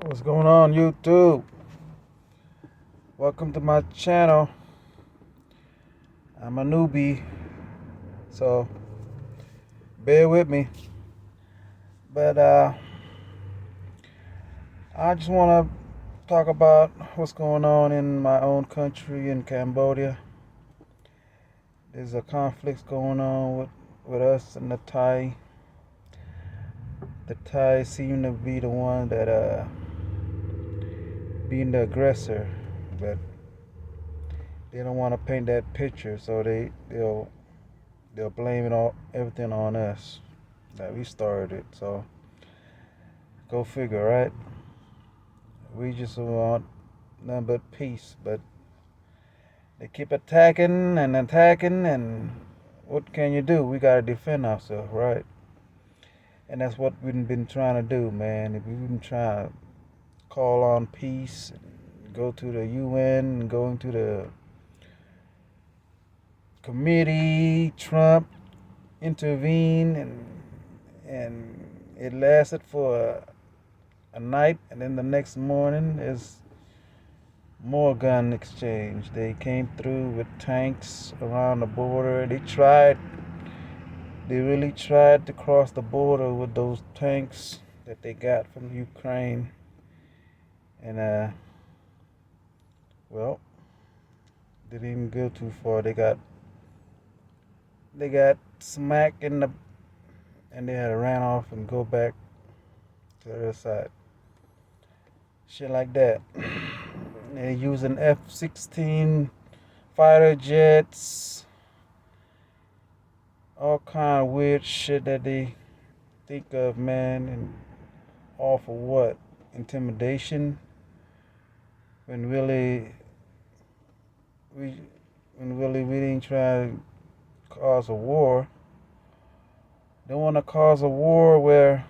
What's going on, YouTube? Welcome to my channel. I'm a newbie, so bear with me. But I just want to talk about what's going on in my own country in Cambodia. There's a conflict going on with us and the Thai. The Thai seem to be the one that being the aggressor, but they don't want to paint that picture, so they'll blame it all everything on us that we started it. So go figure, right? We just want nothing but peace, but they keep attacking, and what can you do? We gotta defend ourselves, right? And that's what we've been trying to do, man. If we've been trying to call on peace, go to the UN, go into the committee, Trump intervened, and it lasted for a night, and then the next morning is more gun exchange. They came through with tanks around the border. They really tried to cross the border with those tanks that they got from Ukraine. And well, they didn't go too far. They got smacked in the, and they had to ran off and go back to the other side. Shit like that. They're using F-16 fighter jets, all kind of weird shit that they think of, man, and all for what? Intimidation. When really we we didn't try to cause a war. They want to cause a war where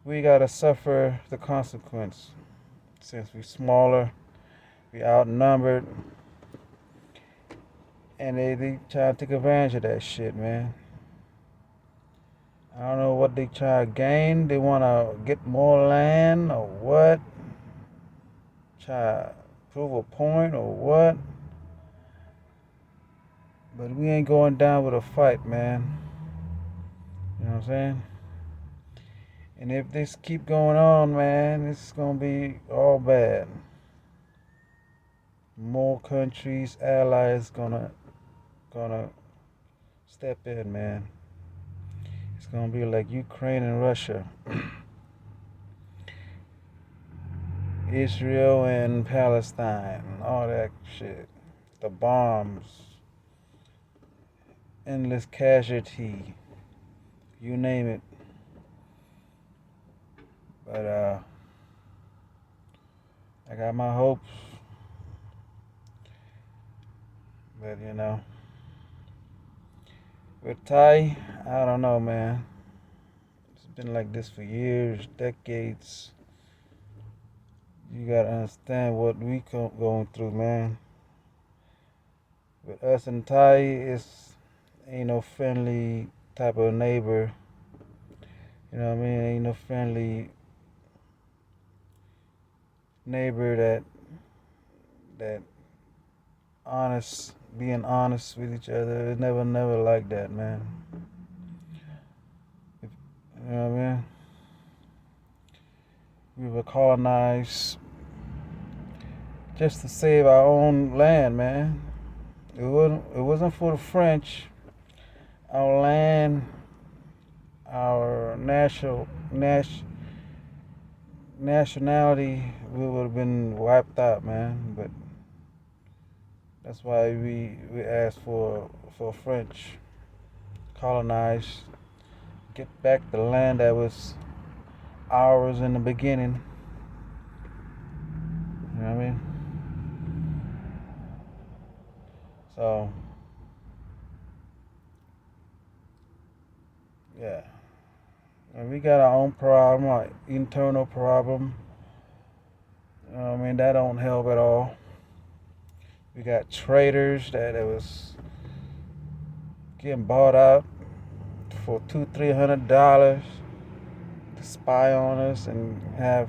we gotta suffer the consequence. Since we smaller, we outnumbered, and they try to take advantage of that shit, man. I don't know what they try to gain. They want to get more land or what? Try to prove a point or what? But we ain't going down with a fight, man. You know what I'm saying? And if this keep going on, man, it's gonna be all bad. More countries, allies, gonna step in, man. It's gonna be like Ukraine and Russia, Israel and Palestine, all that shit. The bombs, endless casualty, you name it. But I got my hopes, but with Thai, I don't know, man. It's been like this for years, decades. You gotta understand what we going through, man. With us and Thai, it's ain't no friendly type of neighbor. You know what I mean? Ain't no friendly neighbor that honest, being honest with each other. It's never like that, man. You know what I mean? We were colonized just to save our own land, man. It wasn't for the French. Our land, our nationality, we would have been wiped out, man. But that's why we asked for French colonize, get back the land that was ours in the beginning. You know what I mean? So yeah, and we got our own problem, our internal problem. You know what I mean? That don't help at all. We got traders that was getting bought out for $200-300 to spy on us and have.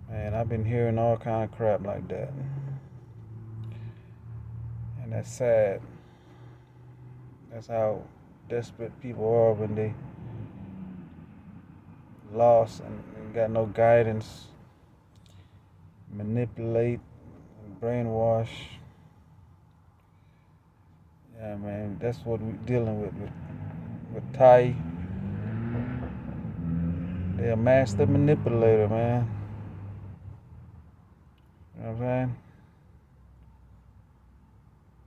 Man, I've been hearing all kind of crap like that, and that's sad. That's how desperate people are when they lost and got no guidance, manipulate, brainwash. Yeah, man, that's what we're dealing with Tai. They're a master manipulator, man. You know what I'm saying?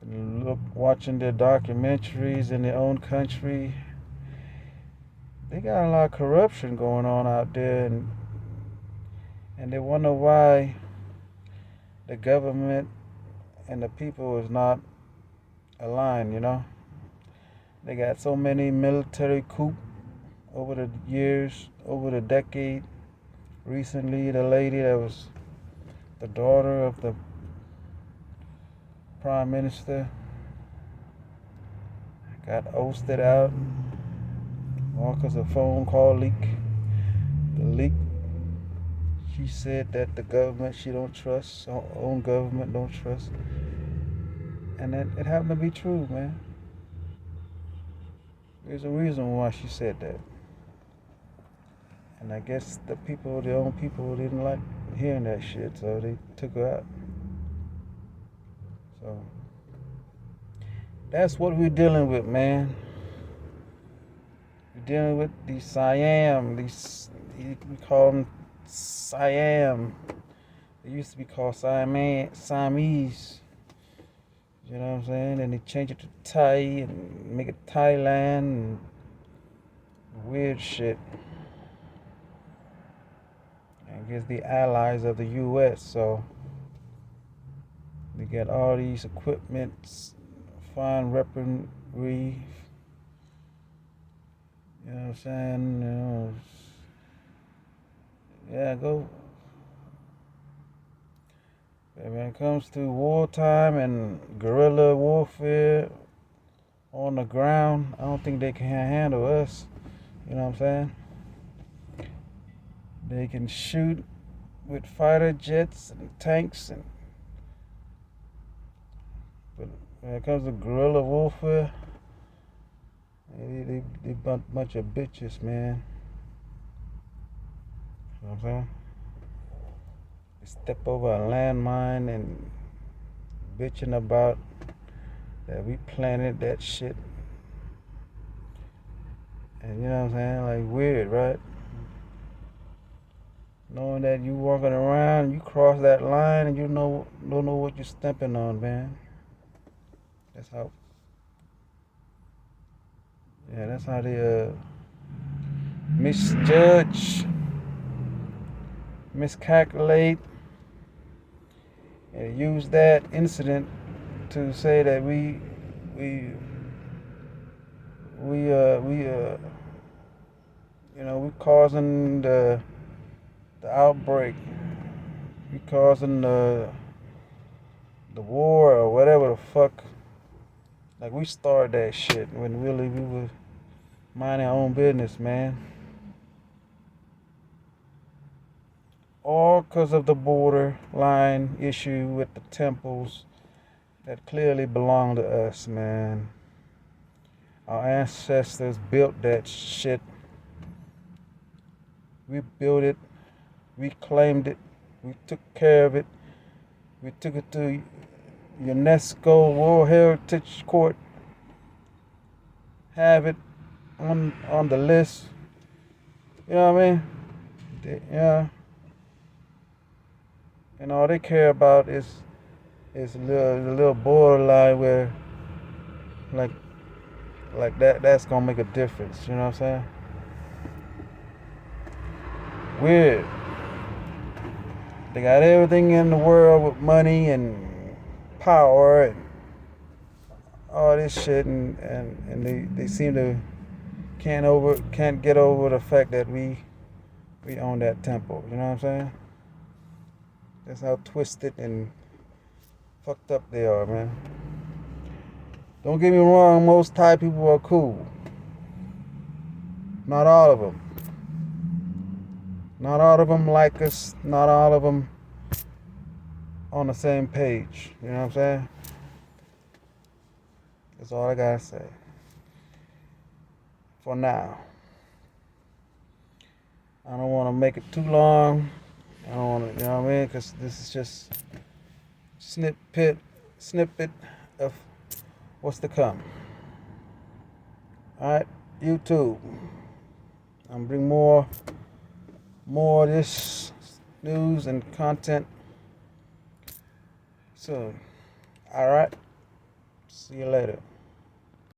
And look, watching their documentaries in their own country, they got a lot of corruption going on out there, and they wonder why the government and the people is not aligned. You know, they got so many military coups over the years, over the decade. Recently, the lady that was the daughter of the prime minister got ousted out all because of a phone call leak. The leak, she said that the government she don't trust, her own government don't trust, and it happened to be true, man. There's a reason why she said that, and I guess the people, their own people, didn't like hearing that shit, so they took her out. So that's what we're dealing with, man. We're dealing with these Siam, we call them Siam. They used to be called Siamese. You know what I'm saying? And they changed it to Thai and make it Thailand and weird shit. I guess the allies of the U.S. So they get all these equipments, fine weaponry. You know what I'm saying? You know, yeah, go. But when it comes to wartime and guerrilla warfare on the ground, I don't think they can handle us. You know what I'm saying? They can shoot with fighter jets and tanks, but when it comes to guerrilla warfare, they bunch of bitches, man. You know what I'm saying? They step over a landmine and bitching about that we planted that shit. And you know what I'm saying? Like weird, right? Knowing that you walking around, you cross that line and you don't know what you're stepping on, man. That's how. Yeah, that's how they misjudge, miscalculate, and use that incident to say that we we causing the outbreak, we causing the war or whatever the fuck. Like we started that shit when really we were minding our own business, man. All because of the borderline issue with the temples that clearly belong to us, man. Our ancestors built that shit. We built it. We claimed it. We took care of it. We took it to UNESCO World Heritage Court. Have it on the list. You know what I mean? Yeah. And all they care about is a little borderline where like that's gonna make a difference. You know what I'm saying? Weird. They got everything in the world with money and power and all this shit, and they seem to can't get over the fact that we own that temple. You know what I'm saying? That's how twisted and fucked up they are, man. Don't get me wrong, most Thai people are cool. Not all of them. Not all of them like us. Not all of them on the same page. You know what I'm saying? That's all I gotta say. For now. I don't want to make it too long. I don't want to, you know what I mean? Because this is just snippet of what's to come. All right, YouTube. I'm bring more of this news and content soon. All right. See you later.